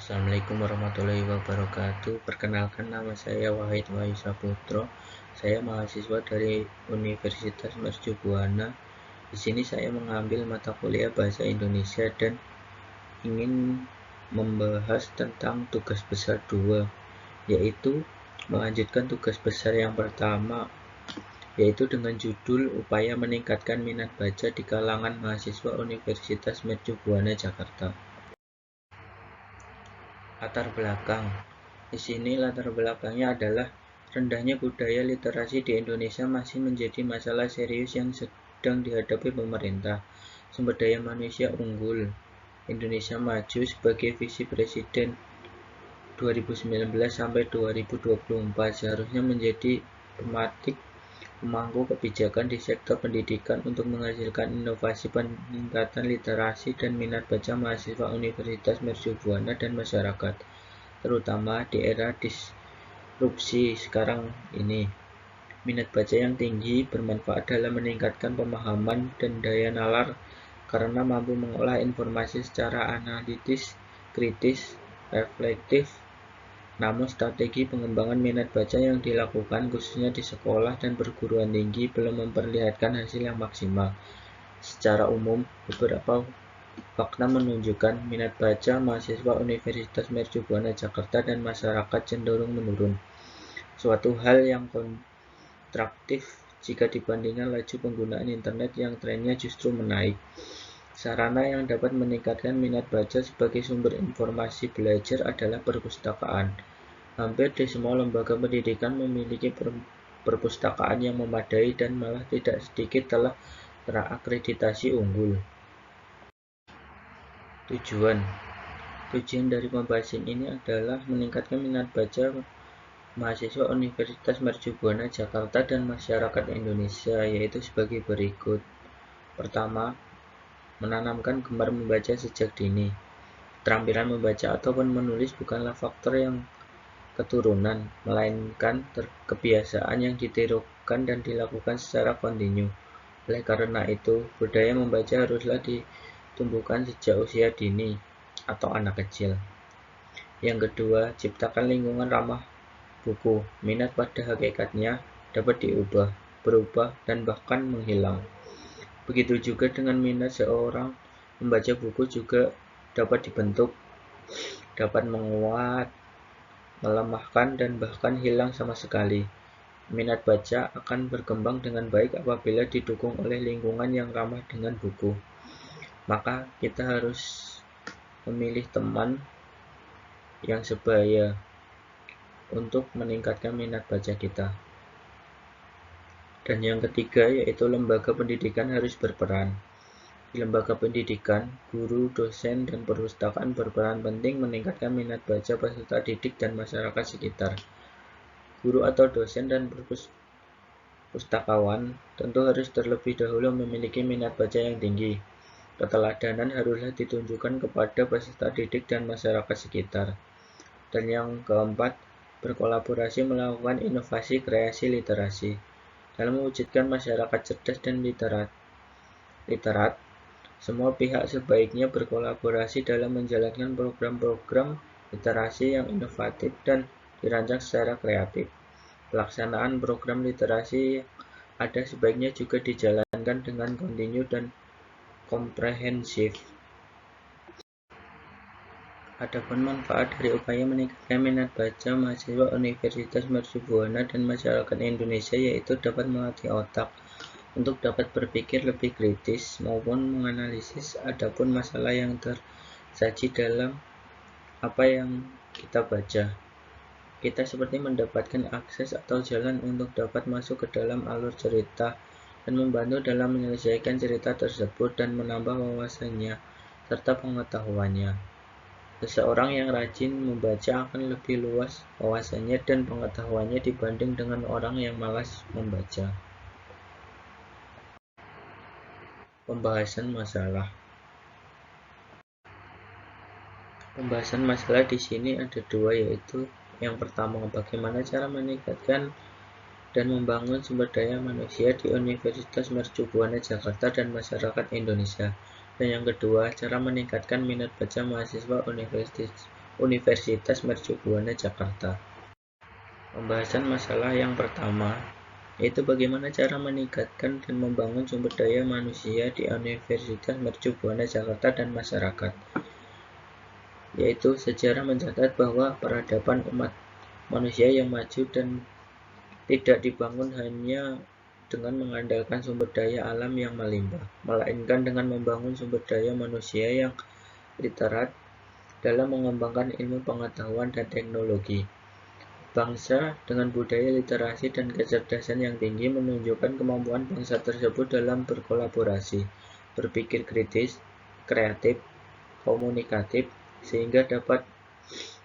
Assalamualaikum warahmatullahi wabarakatuh. Perkenalkan, nama saya Wahid Wahyu Saputro. Saya mahasiswa dari Universitas Mercubuana. Di sini saya mengambil mata kuliah Bahasa Indonesia dan ingin membahas tentang tugas besar 2, yaitu melanjutkan tugas besar yang pertama, yaitu dengan judul Upaya Meningkatkan Minat Baca di Kalangan Mahasiswa Universitas Mercubuana Jakarta. Latar belakang. Di sini latar belakangnya adalah rendahnya budaya literasi di Indonesia masih menjadi masalah serius yang sedang dihadapi pemerintah. Sumber daya manusia unggul Indonesia Maju sebagai visi Presiden 2019 sampai 2024 seharusnya menjadi pematik pemangku kebijakan di sektor pendidikan untuk menghasilkan inovasi peningkatan literasi dan minat baca mahasiswa Universitas Mercubuana dan masyarakat, terutama di era disrupsi sekarang ini. Minat baca yang tinggi bermanfaat dalam meningkatkan pemahaman dan daya nalar karena mampu mengolah informasi secara analitis, kritis, reflektif. Namun strategi pengembangan minat baca yang dilakukan khususnya di sekolah dan perguruan tinggi belum memperlihatkan hasil yang maksimal. Secara umum, beberapa fakta menunjukkan minat baca mahasiswa Universitas Mercubuana Jakarta dan masyarakat cenderung menurun. Suatu hal yang kontradiktif jika dibandingkan laju penggunaan internet yang trennya justru menaik. Sarana yang dapat meningkatkan minat baca sebagai sumber informasi belajar adalah perpustakaan. Hampir di semua lembaga pendidikan memiliki perpustakaan yang memadai dan malah tidak sedikit telah terakreditasi unggul. Tujuan dari pembahasan ini adalah meningkatkan minat baca mahasiswa Universitas Mercubuana Jakarta dan masyarakat Indonesia, yaitu sebagai berikut. Pertama, menanamkan gemar membaca sejak dini. Keterampilan membaca ataupun menulis bukanlah faktor yang keturunan, melainkan kebiasaan yang ditirukan dan dilakukan secara kontinu. Oleh karena itu, budaya membaca haruslah ditumbuhkan sejak usia dini atau anak kecil. Yang kedua, ciptakan lingkungan ramah buku. Minat pada hakikatnya dapat diubah, berubah, dan bahkan menghilang. Begitu juga dengan minat seorang membaca buku juga dapat dibentuk, dapat menguat, melemahkan, dan bahkan hilang sama sekali. Minat baca akan berkembang dengan baik apabila didukung oleh lingkungan yang ramah dengan buku. Maka kita harus memilih teman yang sebaya untuk meningkatkan minat baca kita. Dan yang ketiga, yaitu lembaga pendidikan harus berperan. Di lembaga pendidikan, guru, dosen, dan perpustakaan berperan penting meningkatkan minat baca peserta didik dan masyarakat sekitar. Guru atau dosen dan pustakawan tentu harus terlebih dahulu memiliki minat baca yang tinggi. Keteladanan haruslah ditunjukkan kepada peserta didik dan masyarakat sekitar. Dan yang keempat, berkolaborasi melakukan inovasi kreasi literasi. Dalam mewujudkan masyarakat cerdas dan literat, semua pihak sebaiknya berkolaborasi dalam menjalankan program-program literasi yang inovatif dan dirancang secara kreatif. Pelaksanaan program literasi ada sebaiknya juga dijalankan dengan kontinu dan komprehensif. Adapun manfaat dari upaya meningkatkan minat baca mahasiswa Universitas Mercubuana dan masyarakat Indonesia yaitu dapat melatih otak untuk dapat berpikir lebih kritis maupun menganalisis adapun masalah yang tersaji dalam apa yang kita baca. Kita seperti mendapatkan akses atau jalan untuk dapat masuk ke dalam alur cerita dan membantu dalam menyelesaikan cerita tersebut dan menambah wawasannya serta pengetahuannya. Seseorang yang rajin membaca akan lebih luas wawasannya dan pengetahuannya dibanding dengan orang yang malas membaca. Pembahasan masalah. Pembahasan masalah di sini ada dua, yaitu yang pertama, bagaimana cara meningkatkan dan membangun sumber daya manusia di Universitas Mercubuana Jakarta dan masyarakat Indonesia. Dan yang kedua, cara meningkatkan minat baca mahasiswa Universitas Universitas Mercubuana Jakarta. Pembahasan masalah yang pertama yaitu bagaimana cara meningkatkan dan membangun sumber daya manusia di Universitas Mercubuana Jakarta dan masyarakat. Yaitu sejarah mencatat bahwa peradaban umat manusia yang maju dan tidak dibangun hanya dengan mengandalkan sumber daya alam yang melimpah, melainkan dengan membangun sumber daya manusia yang literat dalam mengembangkan ilmu pengetahuan dan teknologi. Bangsa dengan budaya literasi dan kecerdasan yang tinggi menunjukkan kemampuan bangsa tersebut dalam berkolaborasi, berpikir kritis, kreatif, komunikatif, sehingga dapat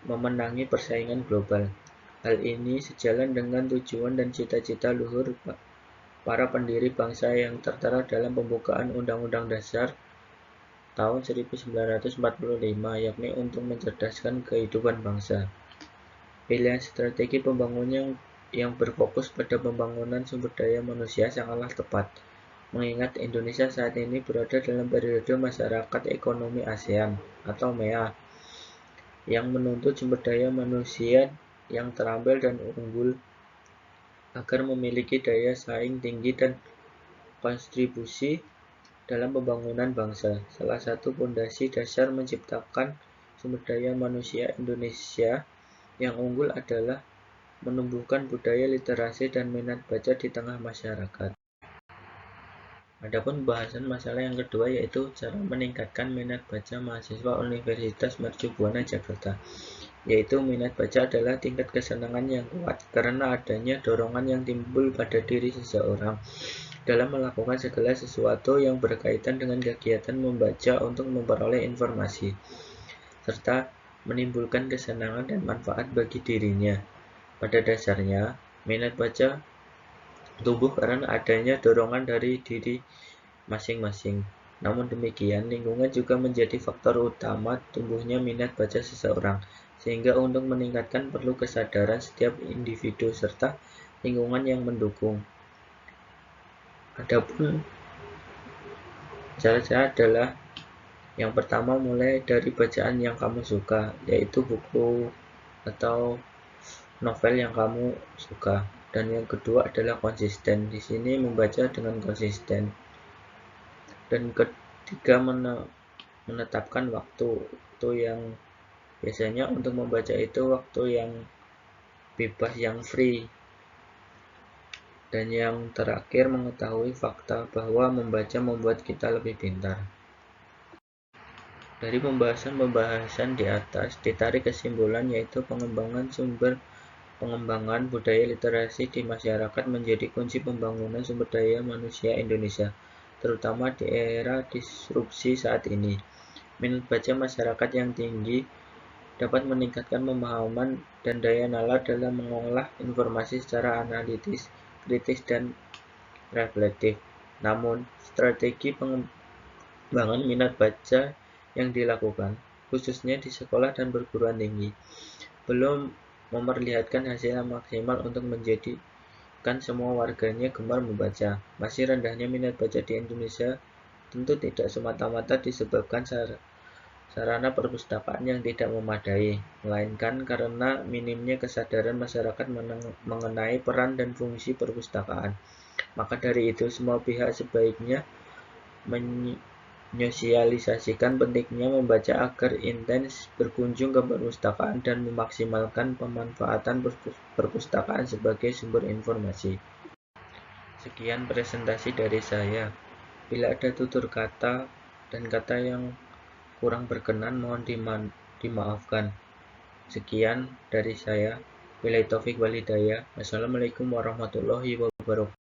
memenangi persaingan global. Hal ini sejalan dengan tujuan dan cita-cita luhur para pendiri bangsa yang tertera dalam pembukaan Undang-Undang Dasar tahun 1945, yakni untuk mencerdaskan kehidupan bangsa. Pilihan strategi pembangunan yang berfokus pada pembangunan sumber daya manusia sangatlah tepat, mengingat Indonesia saat ini berada dalam periode masyarakat ekonomi ASEAN atau MEA, yang menuntut sumber daya manusia yang terampil dan unggul agar memiliki daya saing tinggi dan kontribusi dalam pembangunan bangsa. Salah satu fondasi dasar menciptakan sumber daya manusia Indonesia yang unggul adalah menumbuhkan budaya literasi dan minat baca di tengah masyarakat. Adapun pembahasan masalah yang kedua yaitu cara meningkatkan minat baca mahasiswa Universitas Mercubuana Jakarta. Yaitu minat baca adalah tingkat kesenangan yang kuat karena adanya dorongan yang timbul pada diri seseorang dalam melakukan segala sesuatu yang berkaitan dengan kegiatan membaca untuk memperoleh informasi, serta menimbulkan kesenangan dan manfaat bagi dirinya. Pada dasarnya, minat baca tumbuh karena adanya dorongan dari diri masing-masing. Namun demikian, lingkungan juga menjadi faktor utama tumbuhnya minat baca seseorang, sehingga untuk meningkatkan perlu kesadaran setiap individu serta lingkungan yang mendukung. Adapun cara-cara adalah yang pertama, mulai dari bacaan yang kamu suka, yaitu buku atau novel yang kamu suka. Dan yang kedua adalah konsisten. Di sini membaca dengan konsisten. Dan ketiga, menetapkan waktu yang biasanya untuk membaca itu waktu yang bebas, yang free. Dan yang terakhir, mengetahui fakta bahwa membaca membuat kita lebih pintar. Dari pembahasan di atas, ditarik kesimpulan yaitu pengembangan budaya literasi di masyarakat menjadi kunci pembangunan sumber daya manusia Indonesia, terutama di era disrupsi saat ini. Minat baca masyarakat yang tinggi dapat meningkatkan pemahaman dan daya nalar dalam mengolah informasi secara analitis, kritis, dan reflektif. Namun, strategi pengembangan minat baca yang dilakukan, khususnya di sekolah dan perguruan tinggi, belum memperlihatkan hasil yang maksimal untuk menjadikan semua warganya gemar membaca. Masih rendahnya minat baca di Indonesia tentu tidak semata-mata disebabkan sarana perpustakaan yang tidak memadai, melainkan karena minimnya kesadaran masyarakat mengenai peran dan fungsi perpustakaan. Maka dari itu, semua pihak sebaiknya menyosialisasikan pentingnya membaca agar intens berkunjung ke perpustakaan dan memaksimalkan pemanfaatan perpustakaan sebagai sumber informasi. Sekian presentasi dari saya. Bila ada tutur kata dan kata yang kurang berkenan, mohon dimaafkan. Sekian dari saya. Wabillahi taufik wal hidayah. Wassalamualaikum warahmatullahi wabarakatuh.